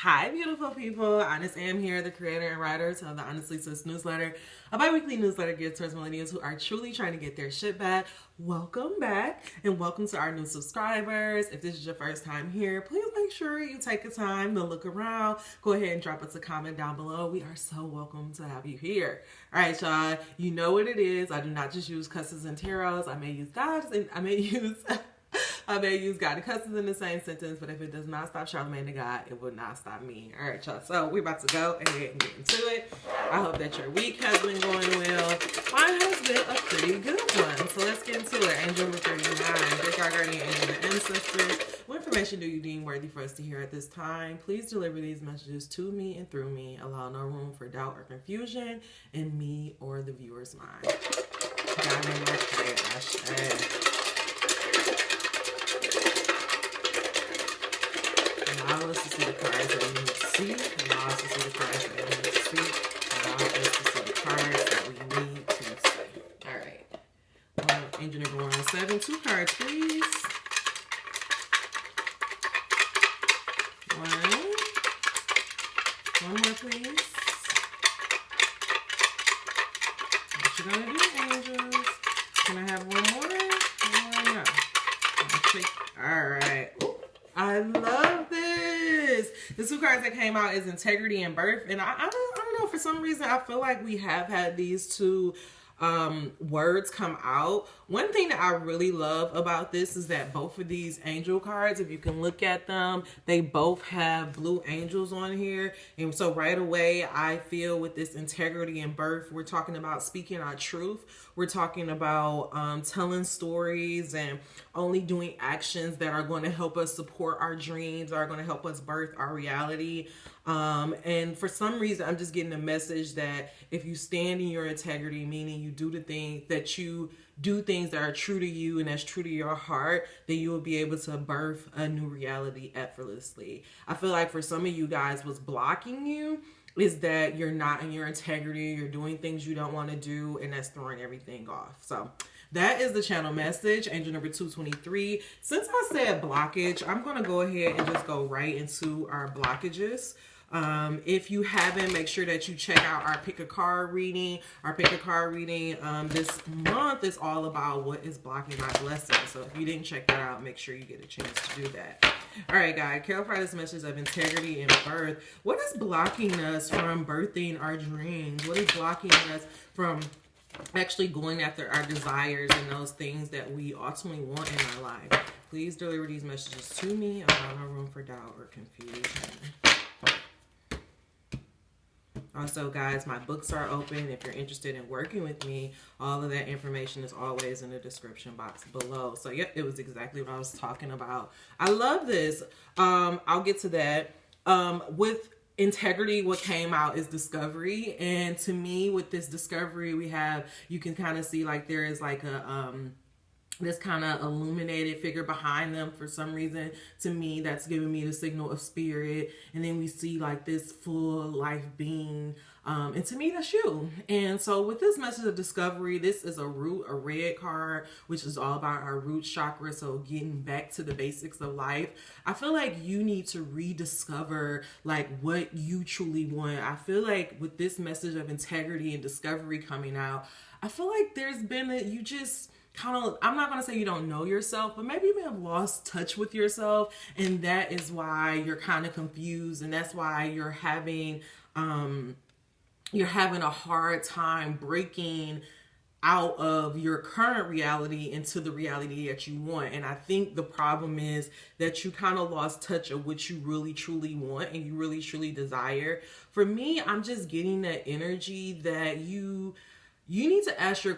Hi, beautiful people. Honest Am here, the creator and writer of the Honestly Sis newsletter, a bi-weekly newsletter geared towards millennials who are truly trying to get their shit back. Welcome back, and welcome to our new subscribers. If this is your first time here, please make sure you take the time to look around. Go ahead and drop us a comment down below. We are so welcome to have you here. All right, y'all. You know what it is. I do not just use cusses and tarots. I may use gods, and I may use God and cusses in the same sentence, but if it does not stop Charlamagne the God, it will not stop me. All right, y'all. So we're about to go ahead and get into it. I hope that your week has been going well. Mine has been a pretty good one. So let's get into it. Angel number 39. Break our guardian angel and ancestors. What information do you deem worthy for us to hear at this time? Please deliver these messages to me and through me. Allow no room for doubt or confusion in me or the viewer's mind. God in my prayer. Allow us to see the cards that we need to see. Allow us to see the cards that we need to see. Allow us to see the cards that we need to see. All right. Angel number 107. 2 cards, please. 1. 1 more, please. What you gonna do, angels? Can I have 1 more? No. All right. I love this. The 2 cards that came out is integrity and birth. And I don't know, for some reason, I feel like we have had these 2 words come out. One thing that I really love about this is that both of these angel cards, if you can look at them, they both have blue angels on here. And so right away, I feel with this integrity and birth, we're talking about speaking our truth. We're talking about telling stories and only doing actions that are going to help us support our dreams, are going to help us birth our reality. And for some reason, I'm just getting the message that if you stand in your integrity, meaning you do the things that you do, things that are true to you and that's true to your heart, then you will be able to birth a new reality effortlessly. I feel like for some of you guys, what's blocking you is that you're not in your integrity, you're doing things you don't want to do, and that's throwing everything off. So that is the channel message, angel number 223. Since I said blockage, I'm going to go ahead and just go right into our blockages. If you haven't, make sure that you check out our pick a card reading. Our pick a card reading this month is all about what is blocking my blessing. So if you didn't check that out, make sure you get a chance to do that. All right, guys, clarify this message of integrity and birth. What is blocking us from birthing our dreams? What is blocking us from actually going after our desires and those things that we ultimately want in our life? Please deliver these messages to me. Allow no room for doubt or confusion. Also, guys, my books are open. If you're interested in working with me, all of that information is always in the description box below. So, yep, it was exactly what I was talking about. I love this. I'll get to that. With integrity, what came out is discovery. And to me, with this discovery, you can kind of see like there is like a this kind of illuminated figure behind them. For some reason, to me, that's giving me the signal of spirit. And then we see like this full life being, and to me, that's you. And so with this message of discovery, this is a red card, which is all about our root chakra. So getting back to the basics of life. I feel like you need to rediscover like what you truly want. I feel like with this message of integrity and discovery coming out, I feel like there's been you just kind of, I'm not going to say you don't know yourself, but maybe you may have lost touch with yourself, and that is why you're kind of confused, and that's why you're having a hard time breaking out of your current reality into the reality that you want. And I think the problem is that you kind of lost touch of what you really truly want and you really truly desire. For me, I'm just getting that energy that you need to ask you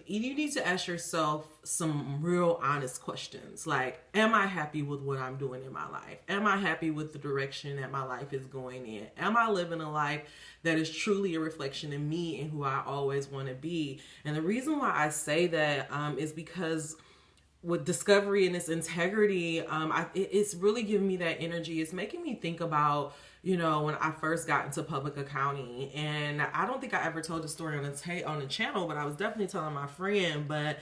need to ask yourself some real honest questions. Like, am I happy with what I'm doing in my life? Am I happy with the direction that my life is going in? Am I living a life that is truly a reflection of me and who I always want to be? And the reason why I say that is because with discovery and this integrity, it's really giving me that energy. It's making me think about, you know, when I first got into public accounting, and I don't think I ever told the story on the channel, but I was definitely telling my friend. But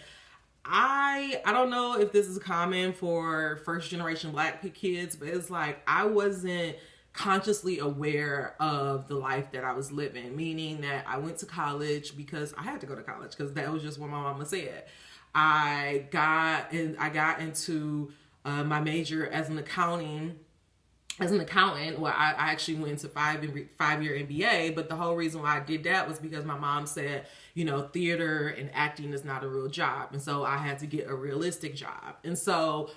I don't know if this is common for first generation Black kids, but it's like I wasn't consciously aware of the life that I was living, meaning that I went to college because I had to go to college because that was just what my mama said. I got into my major as an accountant. Well, I actually went into 5-year MBA, but the whole reason why I did that was because my mom said, you know, theater and acting is not a real job. And so I had to get a realistic job. And so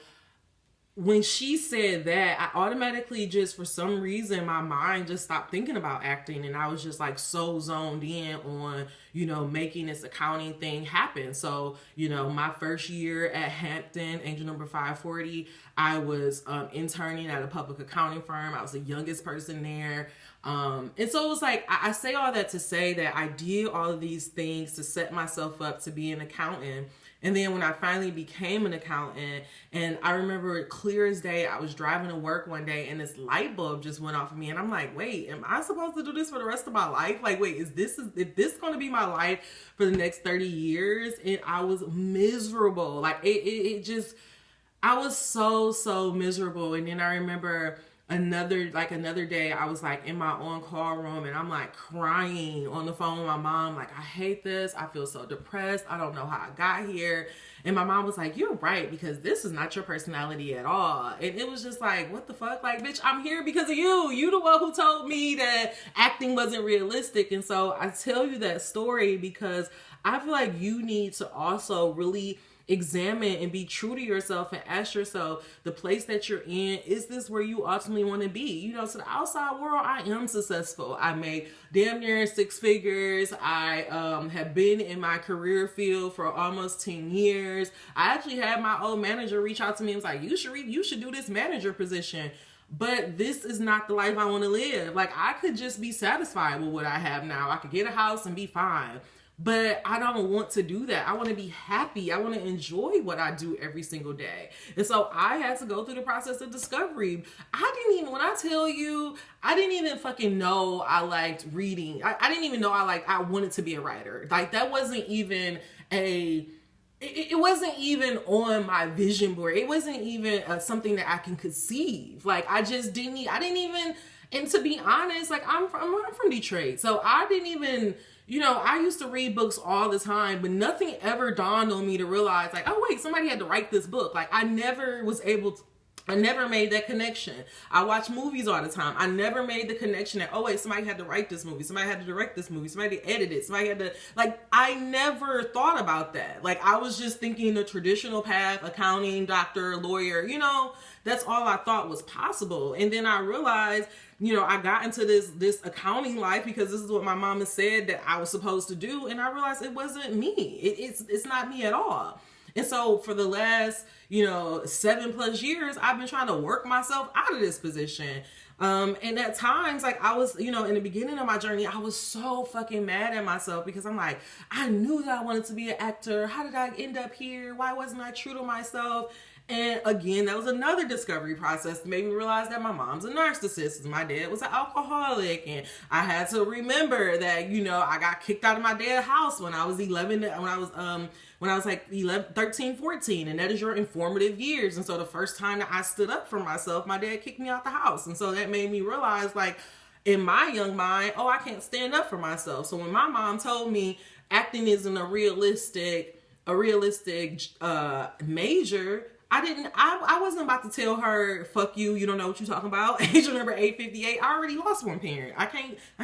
when she said that, I automatically just, for some reason, my mind just stopped thinking about acting. And I was just like so zoned in on, you know, making this accounting thing happen. So, you know, my first year at Hampton, Angel Number 540, I was interning at a public accounting firm. I was the youngest person there. And so it was like, I say all that to say that I did all of these things to set myself up to be an accountant. And then when I finally became an accountant, and I remember it clear as day, I was driving to work one day and this light bulb just went off of me. And I'm like, wait, am I supposed to do this for the rest of my life? Like, wait, is this going to be my life for the next 30 years? And I was miserable. Like it just, I was so miserable. And then I remember another day I was like in my on-call room and I'm like crying on the phone with my mom, like, I hate this, I feel so depressed, I don't know how I got here. And my mom was like, you're right, because this is not your personality at all. And it was just like, what the fuck? Like, bitch, I'm here because of you the one who told me that acting wasn't realistic. And so I tell you that story because I feel like you need to also really examine and be true to yourself and ask yourself, the place that you're in, is this where you ultimately want to be? You know, to the outside world, I am successful. I made damn near 6 figures. I have been in my career field for almost 10 years. I actually had my old manager reach out to me and was like, you should do this manager position. But this is not the life I want to live. Like, I could just be satisfied with what I have now. I could get a house and be fine. But I don't want to do that. I want to be happy. I want to enjoy what I do every single day. And so I had to go through the process of discovery. When I tell you, I didn't even fucking know I liked reading. I didn't even know I wanted to be a writer. Like, that wasn't even it wasn't even on my vision board. It wasn't even something that I can conceive. Like, I didn't even, and to be honest, like, I'm from Detroit. So I didn't even, you know, I used to read books all the time, but nothing ever dawned on me to realize, like, oh wait, somebody had to write this book. Like, I never made that connection. I watch movies all the time. I never made the connection that, oh wait, somebody had to write this movie. Somebody had to direct this movie. Somebody had to edit it. Somebody had to, like, I never thought about that. Like, I was just thinking the traditional path, accounting, doctor, lawyer, you know, that's all I thought was possible. And then I realized, you know, I got into this accounting life because this is what my mama said that I was supposed to do. And I realized it wasn't me. It's not me at all. And so for the last, you know, 7+ years, I've been trying to work myself out of this position. And at times, like, I was, you know, in the beginning of my journey, I was so fucking mad at myself because I'm like, I knew that I wanted to be an actor. How did I end up here? Why wasn't I true to myself? And again, that was another discovery process that made me realize that my mom's a narcissist. My dad was an alcoholic. And I had to remember that, you know, I got kicked out of my dad's house when I was 13, 14. And that is your informative years. And so the first time that I stood up for myself, my dad kicked me out the house. And so that made me realize, like, in my young mind, oh, I can't stand up for myself. So when my mom told me acting isn't a realistic major, I wasn't about to tell her, fuck you, you don't know what you're talking about. Angel number 858, I already lost one parent. I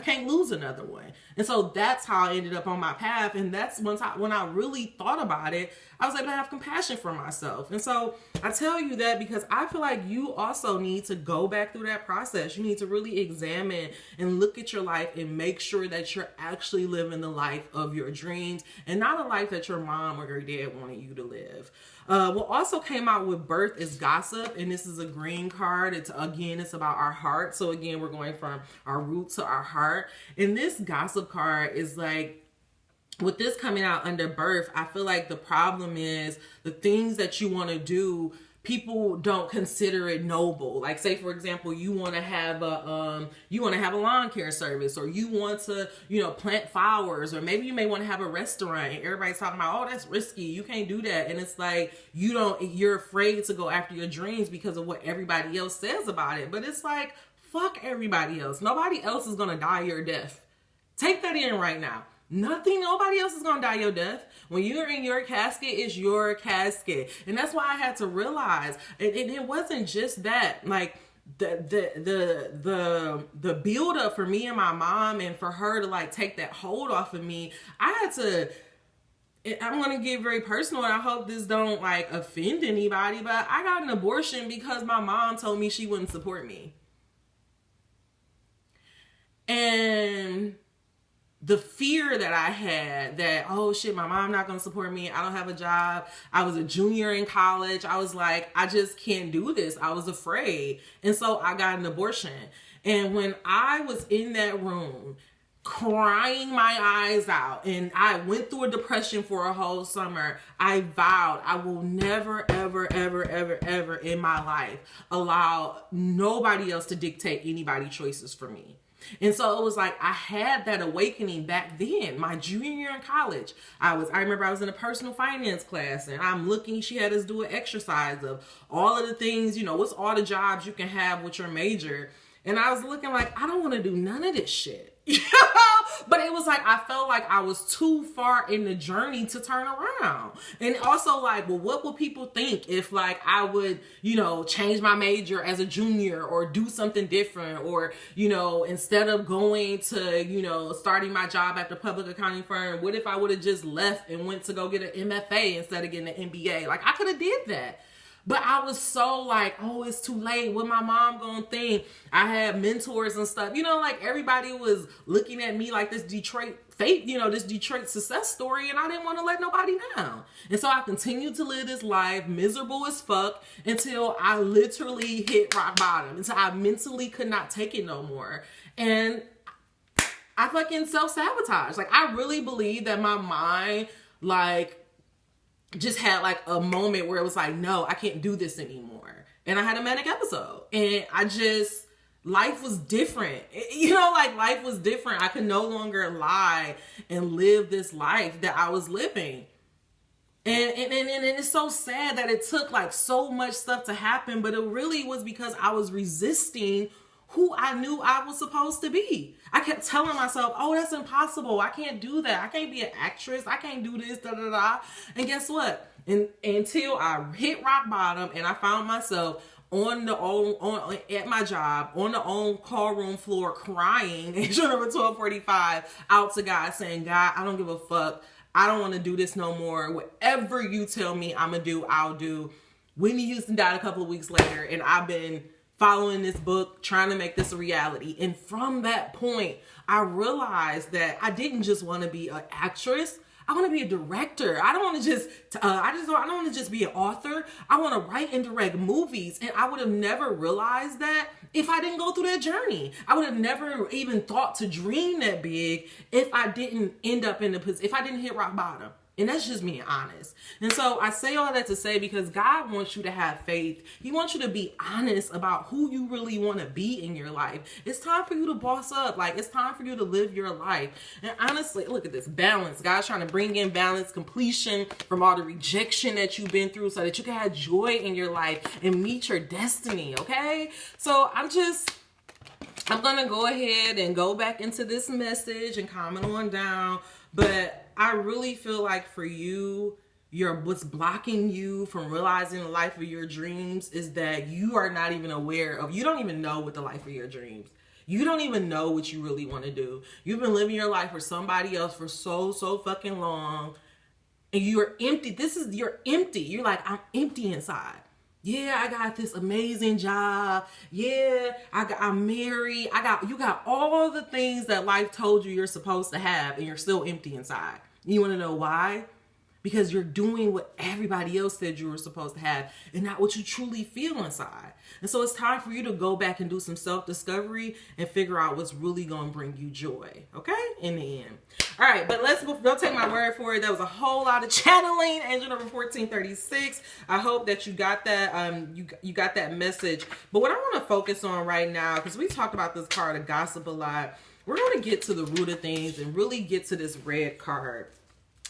can't lose another one. And so that's how I ended up on my path. And that's when I really thought about it, I was able to have compassion for myself. And so I tell you that because I feel like you also need to go back through that process. You need to really examine and look at your life and make sure that you're actually living the life of your dreams and not a life that your mom or your dad wanted you to live. What also came out with birth is gossip, and this is a green card. It's about our heart. So again, we're going from our root to our heart. And this gossip card is like, with this coming out under birth, I feel like the problem is the things that you want to do, people don't consider it noble. Like, say for example, you want to have a lawn care service, or you want to, you know, plant flowers, or maybe you may want to have a restaurant and everybody's talking about, oh, that's risky, you can't do that. And it's like, you're afraid to go after your dreams because of what everybody else says about it. But it's like, Fuck everybody else. Nobody else is going to die your death. Take that in right now. Nobody else is going to die your death. When you're in your casket, it's your casket. And that's why I had to realize, it wasn't just that, like, the build up for me and my mom, and for her to like take that hold off of me, I'm going to get very personal, and I hope this don't like offend anybody, but I got an abortion because my mom told me she wouldn't support me. And the fear that I had that, oh shit, my mom not going to support me. I don't have a job. I was a junior in college. I was like, I just can't do this. I was afraid. And so I got an abortion. And when I was in that room crying my eyes out, and I went through a depression for a whole summer, I vowed I will never, ever, ever, ever, ever in my life allow nobody else to dictate anybody's choices for me. And so it was like, I had that awakening back then, my junior year in college. I remember I was in a personal finance class, and I'm looking, she had us do an exercise of all of the things, you know, what's all the jobs you can have with your major. And I was looking like, I don't want to do none of this shit. But it was like, I felt like I was too far in the journey to turn around. And also like, well, what would people think if like I would, you know, change my major as a junior or do something different, or, you know, instead of going to, you know, starting my job at the public accounting firm, what if I would have just left and went to go get an MFA instead of getting an MBA? Like I could have did that. But I was so like, oh, it's too late. What my mom gonna think? I had mentors and stuff. You know, like everybody was looking at me like this Detroit fate, you know, this Detroit success story. And I didn't want to let nobody down. And so I continued to live this life miserable as fuck until I literally hit rock bottom. Until I mentally could not take it no more. And I fucking self-sabotage. Like I really believe that my mind, like, just had like a moment where it was like, no, I can't do this anymore. And I had a manic episode, and life was different. You know, like life was different. I could no longer lie and live this life that I was living. And it's so sad that it took like so much stuff to happen, but it really was because I was resisting who I knew I was supposed to be. I kept telling myself, oh, that's impossible. I can't do that. I can't be an actress. I can't do this, da da da. And guess what? Until I hit rock bottom and I found myself at my job on the call room floor crying at number 1245 out to God saying, God, I don't give a fuck. I don't want to do this no more. Whatever you tell me I'm going to do, I'll do. Whitney Houston died a couple of weeks later, and I've been following this book, trying to make this a reality. And from that point, I realized that I didn't just want to be an actress. I want to be a director. I don't want to just, I don't want to just be an author. I want to write and direct movies. And I would have never realized that if I didn't go through that journey. I would have never even thought to dream that big if I didn't end up in the position, if I didn't hit rock bottom. And that's just being honest. And so I say all that to say, because God wants you to have faith. He wants you to be honest about who you really want to be in your life. It's time for you to boss up. Like, it's time for you to live your life. And honestly, look at this balance. God's trying to bring in balance, completion from all the rejection that you've been through so that you can have joy in your life and meet your destiny, okay? So I'm going to go ahead and go back into this message and comment on down. But I really feel like for you, what's blocking you from realizing the life of your dreams is that you are not even aware of, you don't even know what the life of your dreams. You don't even know what you really want to do. You've been living your life for somebody else for so I'm long, and you're empty. You're empty. You're like, I'm empty inside. Yeah, I got this amazing job. Yeah, I'm married. You got all the things that life told you you're supposed to have, and you're still empty inside. You want to know why? Because you're doing what everybody else said you were supposed to have and not what you truly feel inside. And so it's time for you to go back and do some self-discovery and figure out what's really going to bring you joy, okay? In the end. All right, but don't take my word for it. That was a whole lot of channeling. Angel number 1436. I hope that you got that. You got that message. But what I want to focus on right now, because we talked about this card of gossip a lot, we're going to get to the root of things and really get to this red card.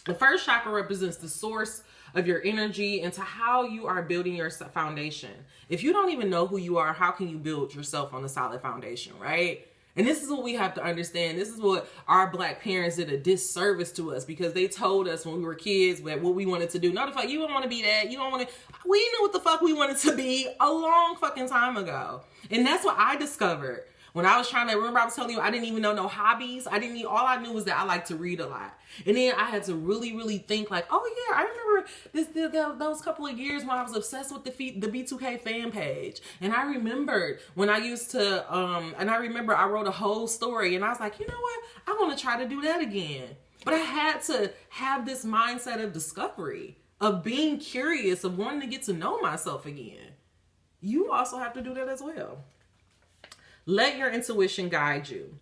The first chakra represents the source of your energy into how you are building your foundation. If you don't even know who you are, how can you build yourself on a solid foundation, right? And this is what we have to understand. This is what our Black parents did a disservice to us, because they told us when we were kids what we wanted to do. No, the fuck, you don't want to be that. You don't want to. We knew what the fuck we wanted to be a long fucking time ago. And that's what I discovered. When I was trying to, remember I was telling you, I didn't even know no hobbies. All I knew was that I like to read a lot. And then I had to really, really think like, oh yeah, I remember those couple of years when I was obsessed with the B2K fan page. And I remembered when I used to, and I remember I wrote a whole story and I was like, you know what? I want to try to do that again. But I had to have this mindset of discovery, of being curious, of wanting to get to know myself again. You also have to do that as well. Let your intuition guide you.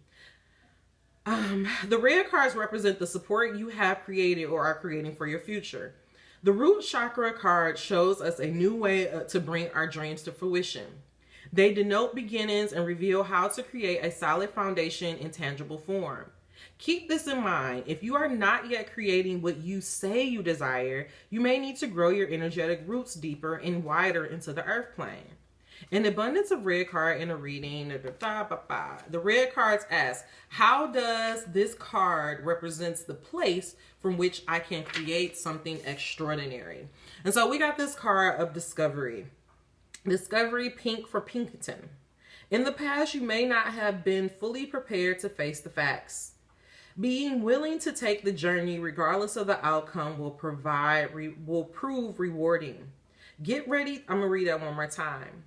The red cards represent the support you have created or are creating for your future. The root chakra card shows us a new way to bring our dreams to fruition. They denote beginnings and reveal how to create a solid foundation in tangible form. Keep this in mind. If you are not yet creating what you say you desire, you may need to grow your energetic roots deeper and wider into the earth plane. An abundance of red card in a reading. The red cards ask, how does this card represents the place from which I can create something extraordinary? And so we got this card of discovery. Discovery, pink for Pinkerton. In the past, you may not have been fully prepared to face the facts. Being willing to take the journey, regardless of the outcome, will prove rewarding. Get ready. I'm going to read that one more time.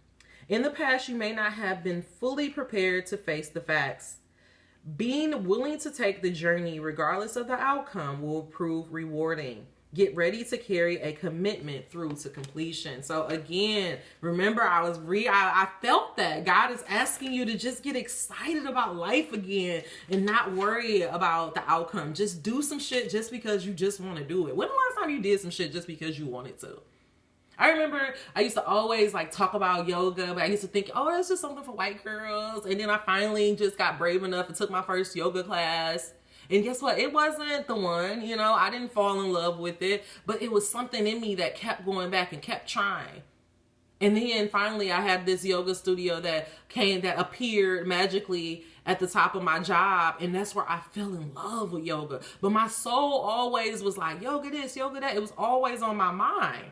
In the past, you may not have been fully prepared to face the facts. Being willing to take the journey, regardless of the outcome, will prove rewarding. Get ready to carry a commitment through to completion. So again, remember I felt that God is asking you to just get excited about life again and not worry about the outcome. Just do some shit just because you just want to do it. When the last time you did some shit just because you wanted to? I remember I used to always like talk about yoga, but I used to think, oh, that's just something for white girls. And then I finally just got brave enough and took my first yoga class. And guess what? It wasn't the one, I didn't fall in love with it, but it was something in me that kept going back and kept trying. And then finally I had this yoga studio that appeared magically at the top of my job. And that's where I fell in love with yoga. But my soul always was like, yoga this, yoga that. It was always on my mind.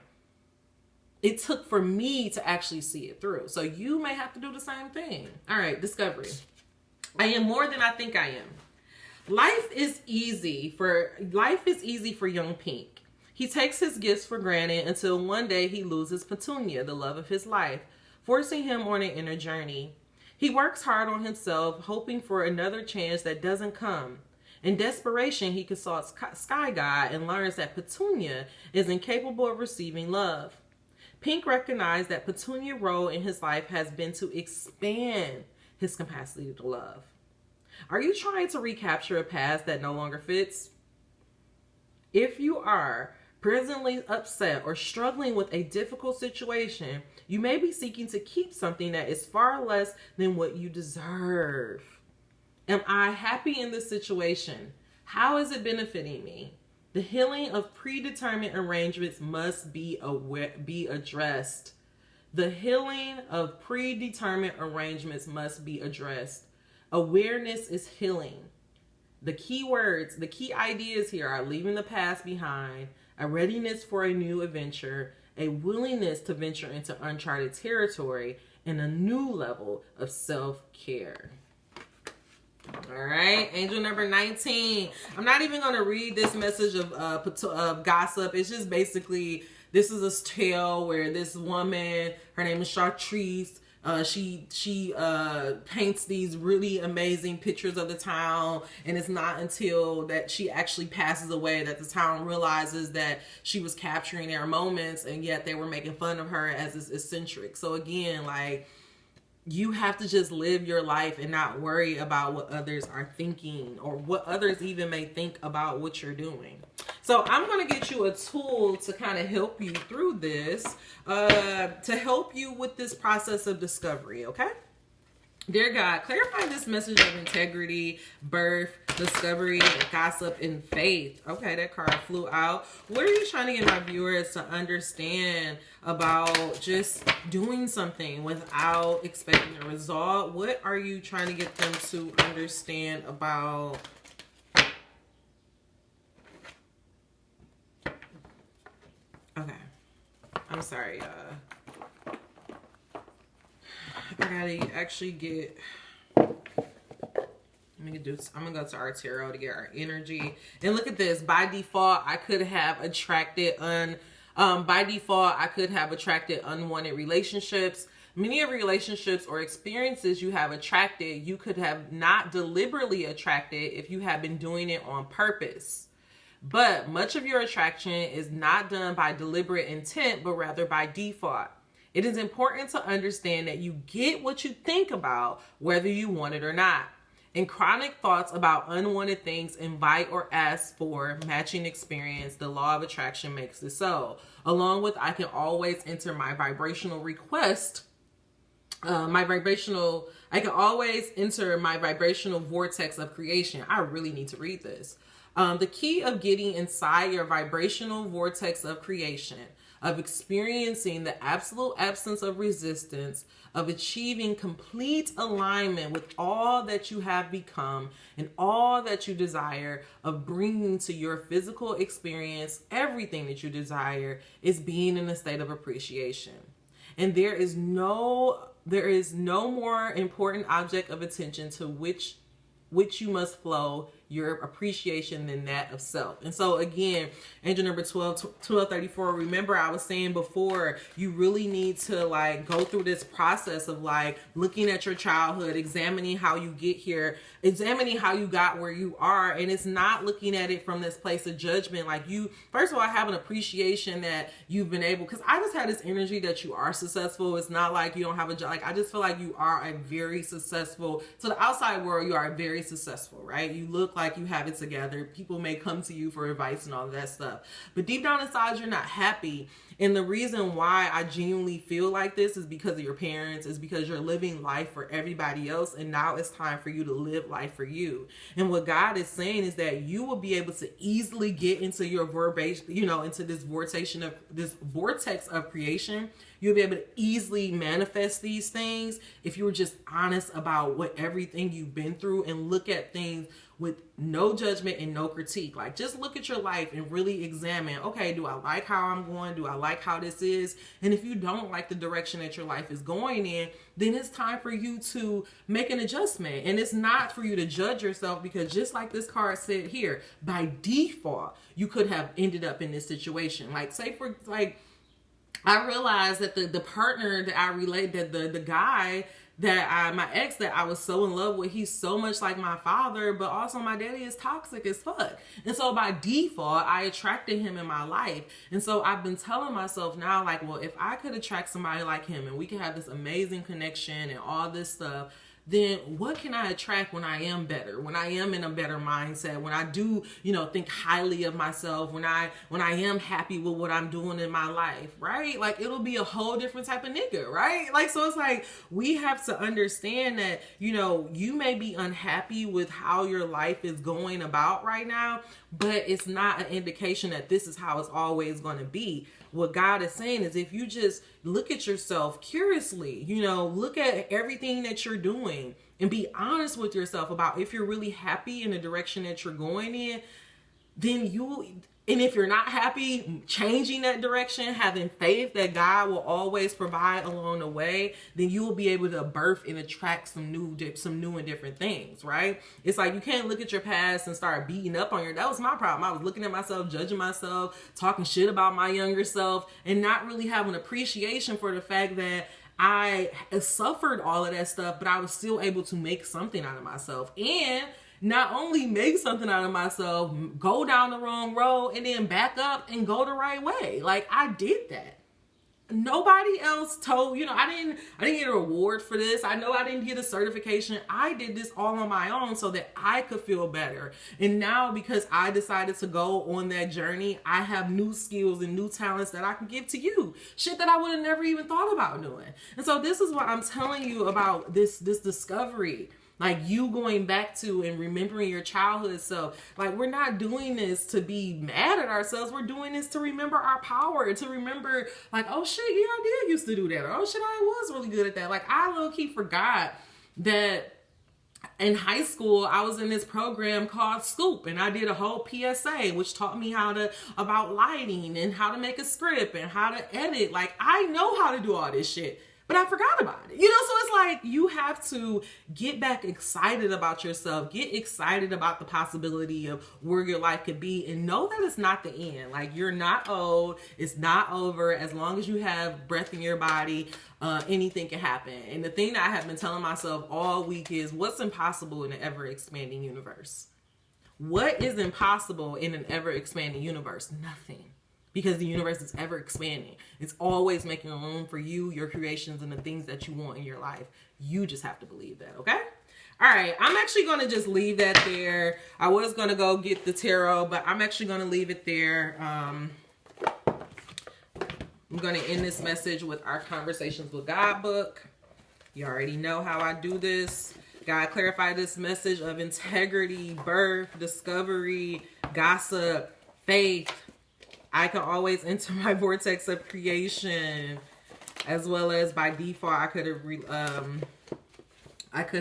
It took for me to actually see it through. So you may have to do the same thing. All right, discovery. I am more than I think I am. Life is easy for young Pink. He takes his gifts for granted until one day he loses Petunia, the love of his life, forcing him on an inner journey. He works hard on himself, hoping for another chance that doesn't come. In desperation, he consults Sky God and learns that Petunia is incapable of receiving love. Pink recognized that Petunia's role in his life has been to expand his capacity to love. Are you trying to recapture a past that no longer fits? If you are presently upset or struggling with a difficult situation, you may be seeking to keep something that is far less than what you deserve. Am I happy in this situation? How is it benefiting me? The healing of predetermined arrangements must be addressed. The healing of predetermined arrangements must be addressed. Awareness is healing. The key words, the key ideas here are leaving the past behind, a readiness for a new adventure, a willingness to venture into uncharted territory, and a new level of self-care. All right, angel number 19. I'm not even going to read this message of gossip. It's just basically, this is a tale where this woman, her name is Chartreuse, she paints these really amazing pictures of the town, and it's not until that she actually passes away that the town realizes that she was capturing their moments, and yet they were making fun of her as this eccentric. So again, like, you have to just live your life and not worry about what others are thinking or what others even may think about what you're doing. So I'm going to get you a tool to kind of help you through this, to help you with this process of discovery, okay? Dear God, clarify this message of integrity, birth, discovery, gossip, and faith. Okay, that card flew out. What are you trying to get my viewers to understand about just doing something without expecting a result? What are you trying to get them to understand about... Okay. I'm sorry, I gotta actually get... I'm gonna go to our tarot to get our energy. And look at this. By default, I could have attracted unwanted relationships. Many of relationships or experiences you have attracted, you could have not deliberately attracted if you have been doing it on purpose. But much of your attraction is not done by deliberate intent, but rather by default. It is important to understand that you get what you think about, whether you want it or not. And chronic thoughts about unwanted things invite or ask for matching experience. The law of attraction makes it so. Along with, I can always enter my vibrational request. I can always enter my vibrational vortex of creation. I really need to read this. The key of getting inside your vibrational vortex of creation, of experiencing the absolute absence of resistance, of achieving complete alignment with all that you have become and all that you desire, of bringing to your physical experience everything that you desire, is being in a state of appreciation. And there is no more important object of attention to which you must flow your appreciation than that of self. And so again, angel number 1234, remember I was saying before, you really need to like go through this process of like looking at your childhood, examining how you get here, examining how you got where you are. And it's not looking at it from this place of judgment. Like you, first of all, have an appreciation that you've been able, because I just had this energy that you are successful. It's not like you don't have a job. Like I just feel like you are a very successful, to the outside world, you are very successful, right? You look like you have it together. People may come to you for advice and all that stuff, but deep down inside you're not happy. And the reason why I genuinely feel like this is because of your parents, is because you're living life for everybody else, and now it's time for you to live life for you. And what God is saying is that you will be able to easily get into your into this vortex of creation. You'll be able to easily manifest these things if you were just honest about everything you've been through, and look at things with no judgment and no critique. Like just look at your life and really examine, okay, do I like how I'm going? Do I like how this is? And if you don't like the direction that your life is going in, then it's time for you to make an adjustment. And it's not for you to judge yourself, because just like this card said here, by default, you could have ended up in this situation. Like I realized that the partner that I related, the guy that my ex that I was so in love with, he's so much like my father, but also my daddy is toxic as fuck. And so by default, I attracted him in my life. And so I've been telling myself now, like, well, if I could attract somebody like him and we could have this amazing connection and all this stuff, then what can I attract when I am better, when I am in a better mindset, when I do, think highly of myself, when I am happy with what I'm doing in my life, right? Like it'll be a whole different type of nigga, right? Like, so it's like, we have to understand that, you may be unhappy with how your life is going about right now, but it's not an indication that this is how it's always going to be. What God is saying is, if you just look at yourself curiously, look at everything that you're doing and be honest with yourself about if you're really happy in the direction that you're going in, then and if you're not happy, changing that direction, having faith that God will always provide along the way, then you will be able to birth and attract some new and different things, right? It's like you can't look at your past and start beating up on that was my problem. I was looking at myself, judging myself, talking shit about my younger self, and not really having appreciation for the fact that I suffered all of that stuff, but I was still able to make something out of myself. And not only make something out of myself, go down the wrong road and then back up and go the right way. Like I did that. nobody else told, I didn't get a reward for this. I know I didn't get a certification. I did this all on my own so that I could feel better. And now, because I decided to go on that journey, I have new skills and new talents that I can give to you. Shit that I would have never even thought about doing. And so this is what I'm telling you about this discovery. Like, you going back to and remembering your childhood self. Like, we're not doing this to be mad at ourselves. We're doing this to remember our power, to remember, like, oh shit, yeah, I did used to do that. Or, oh shit, I was really good at that. Like, I low-key forgot that in high school, I was in this program called Scoop, and I did a whole PSA, which taught me about lighting and how to make a script and how to edit. Like, I know how to do all this shit, but I forgot about it. So it's like, you have to get back excited about yourself, get excited about the possibility of where your life could be, and know that it's not the end. Like, you're not old, it's not over. As long as you have breath in your body, anything can happen. And the thing that I have been telling myself all week is, what's impossible in an ever-expanding universe? What is impossible in an ever-expanding universe? Nothing. Because the universe is ever expanding. It's always making room for you, your creations, and the things that you want in your life. You just have to believe that, okay? All right, I'm actually going to just leave that there. I was going to go get the tarot, but I'm actually going to leave it there. I'm going to end this message with our Conversations with God book. You already know how I do this. God, clarify this message of integrity, birth, discovery, gossip, faith. I can always enter my vortex of creation, as well as by default, I could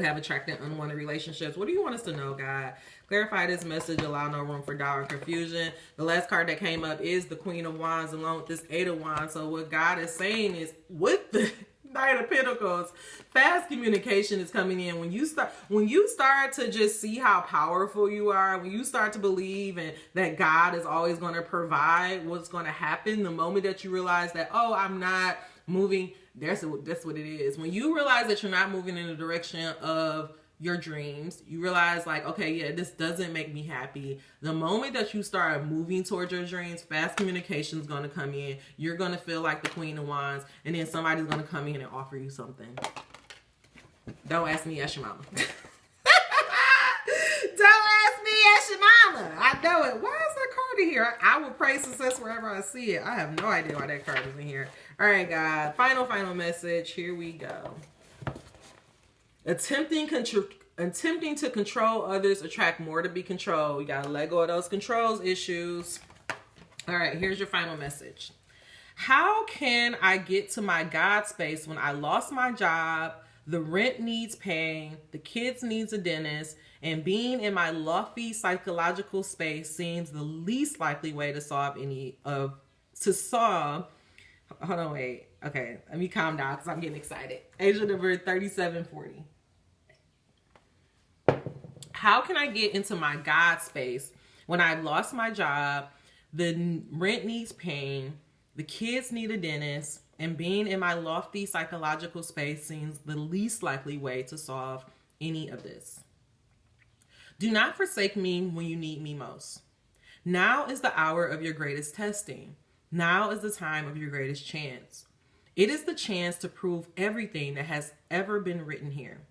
have attracted unwanted relationships. What do you want us to know, God? Clarify this message, allow no room for doubt or confusion. The last card that came up is the Queen of Wands, along with this Eight of Wands. So what God is saying is, with the Knight of Pentacles, fast communication is coming in. When you start to just see how powerful you are, when you start to believe and that God is always going to provide what's going to happen, the moment that you realize that, oh, I'm not moving, that's what it is. When you realize that you're not moving in the direction of your dreams, you realize, like, okay, yeah, this doesn't make me happy. The moment that you start moving towards your dreams, fast communication is going to come in. You're going to feel like the Queen of Wands, and then somebody's going to come in and offer you something. Don't ask me, ask your mama. Don't ask me, ask your mama. I know it. Why is that card in here? I will pray success wherever I see it. I have no idea why that card is in here. All right, God. Final message. Here we go. Attempting to control others attract more to be controlled. You gotta let go of those controls issues. All right, here's your final message. How can I get to my God space when I lost my job, the rent needs paying, the kids needs a dentist, and being in my lofty psychological space seems the least likely way to solve hold on, wait. Okay, let me calm down because I'm getting excited. Angel number 3740. How can I get into my God space when I lost my job, the rent needs paying, the kids need a dentist, and being in my lofty psychological space seems the least likely way to solve any of this? Do not forsake me when you need me most. Now is the hour of your greatest testing. Now is the time of your greatest chance. It is the chance to prove everything that has ever been written here.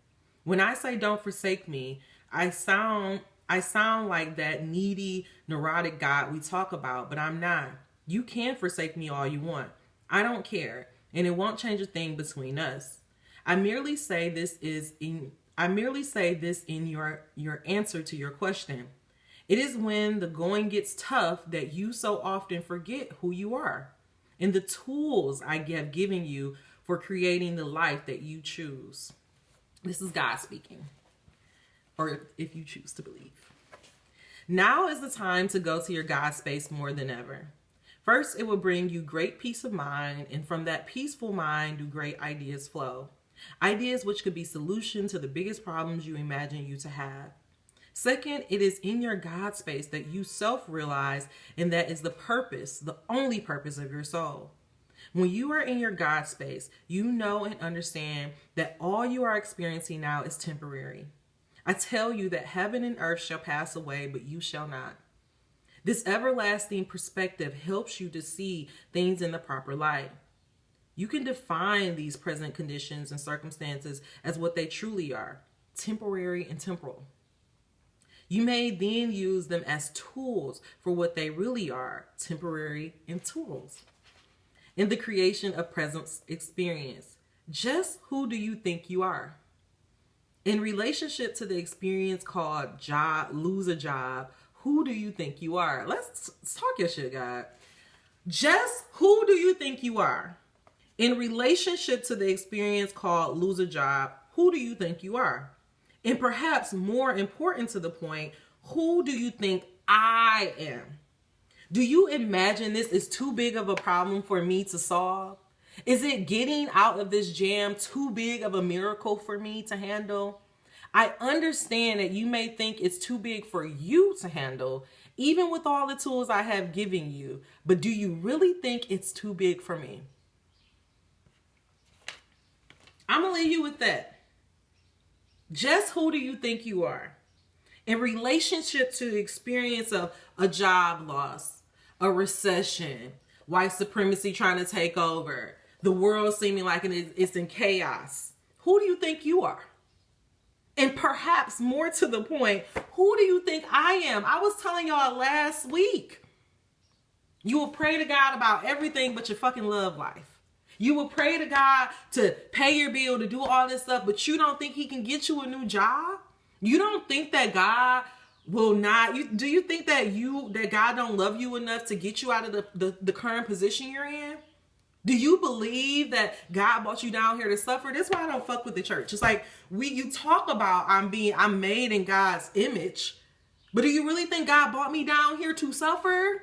When I say don't forsake me, I sound like that needy, neurotic God we talk about, but I'm not. You can forsake me all you want. I don't care, and it won't change a thing between us. I merely say this in your answer to your question. It is when the going gets tough that you so often forget who you are and the tools I have given you for creating the life that you choose. This is God speaking. Or if you choose to believe. Now is the time to go to your God space more than ever. First, it will bring you great peace of mind, and from that peaceful mind do great ideas flow. Ideas which could be solution to the biggest problems you imagine you to have. Second, it is in your God space that you self-realize, and that is the purpose, the only purpose of your soul. When you are in your God space, you know and understand that all you are experiencing now is temporary. I tell you that heaven and earth shall pass away, but you shall not. This everlasting perspective helps you to see things in the proper light. You can define these present conditions and circumstances as what they truly are, temporary and temporal. You may then use them as tools for what they really are, temporary and tools. In the creation of present experience, just who do you think you are? In relationship to the experience called lose a job, who do you think you are? Let's talk your shit, God. Just who do you think you are? In relationship to the experience called lose a job, who do you think you are? And perhaps more important to the point, who do you think I am? Do you imagine this is too big of a problem for me to solve? Is it getting out of this jam too big of a miracle for me to handle? I understand that you may think it's too big for you to handle, even with all the tools I have given you. But do you really think it's too big for me? I'm going to leave you with that. Just who do you think you are? In relationship to the experience of a job loss, a recession, white supremacy trying to take over, the world seeming like it's in chaos, who do you think you are? And perhaps more to the point, who do you think I am? I was telling y'all last week, you will pray to God about everything but your fucking love life. You will pray to God to pay your bill, to do all this stuff, but you don't think he can get you a new job? You don't think that God will not, do you think that God don't love you enough to get you out of the current position you're in? Do you believe that God brought you down here to suffer? That's why I don't fuck with the church. It's like you talk about I'm made in God's image, but do you really think God brought me down here to suffer?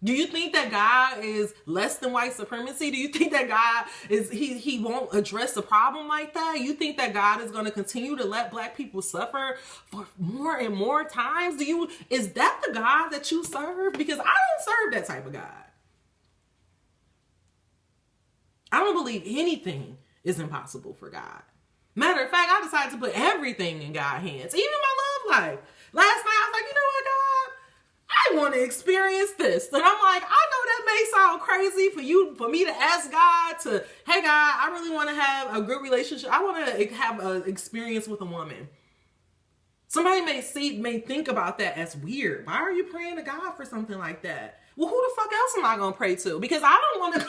Do you think that God is less than white supremacy? Do you think that God he won't address the problem like that? You think that God is going to continue to let black people suffer for more and more times? Is that the God that you serve? Because I don't serve that type of God. I don't believe anything is impossible for God. Matter of fact, I decided to put everything in God's hands, even my love life. Last night I was like, you know what, God? I want to experience this. And I'm like, I know that may sound crazy for me to ask God to, hey God, I really want to have a good relationship. I want to have an experience with a woman. Somebody may think about that as weird. Why are you praying to God for something like that? Well, who the fuck else am I going to pray to? Because I don't want to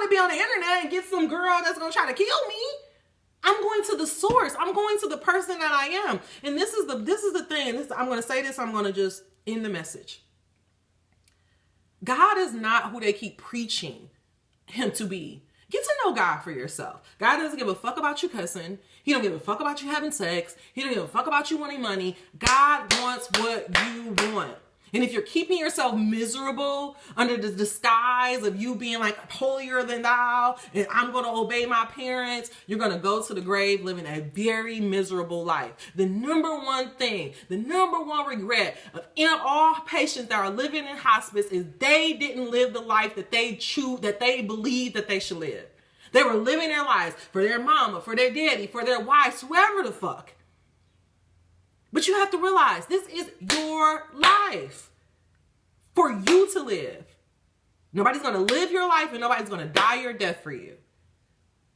be on the internet and get some girl that's going to try to kill me. I'm going to the source. I'm going to the person that I am. And this is the thing. I'm going to say this. I'm going to just end the message. God is not who they keep preaching him to be. Get to know God for yourself. God doesn't give a fuck about you cussing. He don't give a fuck about you having sex. He don't give a fuck about you wanting money. God wants what you want. And if you're keeping yourself miserable under the disguise of you being like holier than thou, and I'm going to obey my parents, you're going to go to the grave living a very miserable life. The number one regret of all patients that are living in hospice is they didn't live the life that they believed that they should live. They were living their lives for their mama, for their daddy, for their wives, whoever the fuck. But you have to realize this is your life for you to live. Nobody's going to live your life and nobody's going to die your death for you.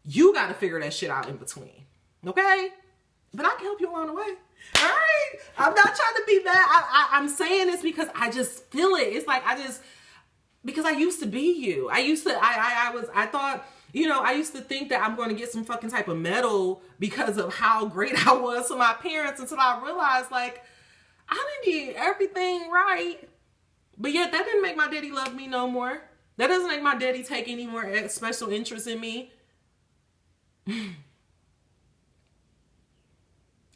You got to figure that shit out in between. Okay? But I can help you along the way. All right? I'm not trying to be bad. I'm saying this because I just feel it. It's like because I used to be you. I used to think that I'm going to get some fucking type of medal because of how great I was to my parents until I realized, like, I didn't get everything right. But yet that didn't make my daddy love me no more. That doesn't make my daddy take any more special interest in me.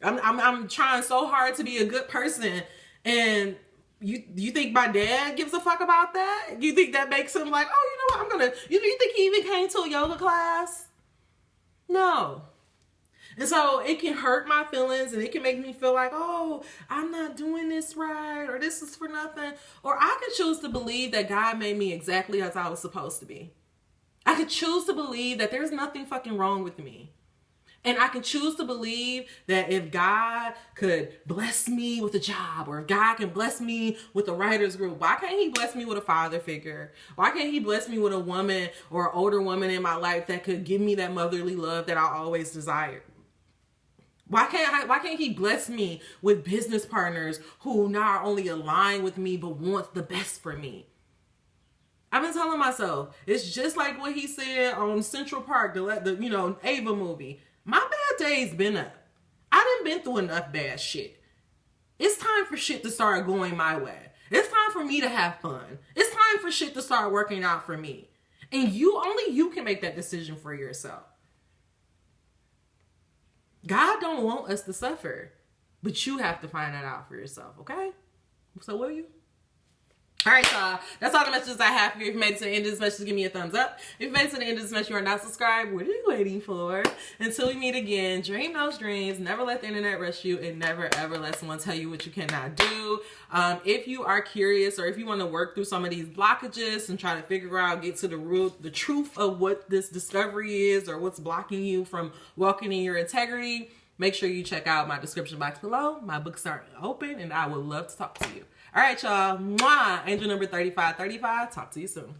I'm trying so hard to be a good person, and you think my dad gives a fuck about that? You think that makes him like, oh, you know what, you think he even came to a yoga class? No. And so it can hurt my feelings, and it can make me feel like, oh, I'm not doing this right, or this is for nothing. Or I could choose to believe that God made me exactly as I was supposed to be. I could choose to believe that there's nothing fucking wrong with me. And I can choose to believe that if God could bless me with a job, or if God can bless me with a writer's group, why can't he bless me with a father figure? Why can't he bless me with a woman or an older woman in my life that could give me that motherly love that I always desired? Why can't he bless me with business partners who not only align with me, but want the best for me? I've been telling myself, it's just like what he said on Central Park, the Ava movie. My bad day's been up. I done been through enough bad shit. It's time for shit to start going my way. It's time for me to have fun. It's time for shit to start working out for me. And only you can make that decision for yourself. God don't want us to suffer, but you have to find that out for yourself, okay? So will you? All right, y'all. That's all the messages I have for you. If you made it to the end of this message, give me a thumbs up. If you made it to the end of this message, you are not subscribed, what are you waiting for? Until we meet again, dream those dreams. Never let the internet rush you, and never, ever let someone tell you what you cannot do. If you are curious, or if you want to work through some of these blockages and try to figure out, get to the truth of what this discovery is, or what's blocking you from walking in your integrity, make sure you check out my description box below. My books are open, and I would love to talk to you. All right, y'all. Mwah. Angel number 3535. Talk to you soon.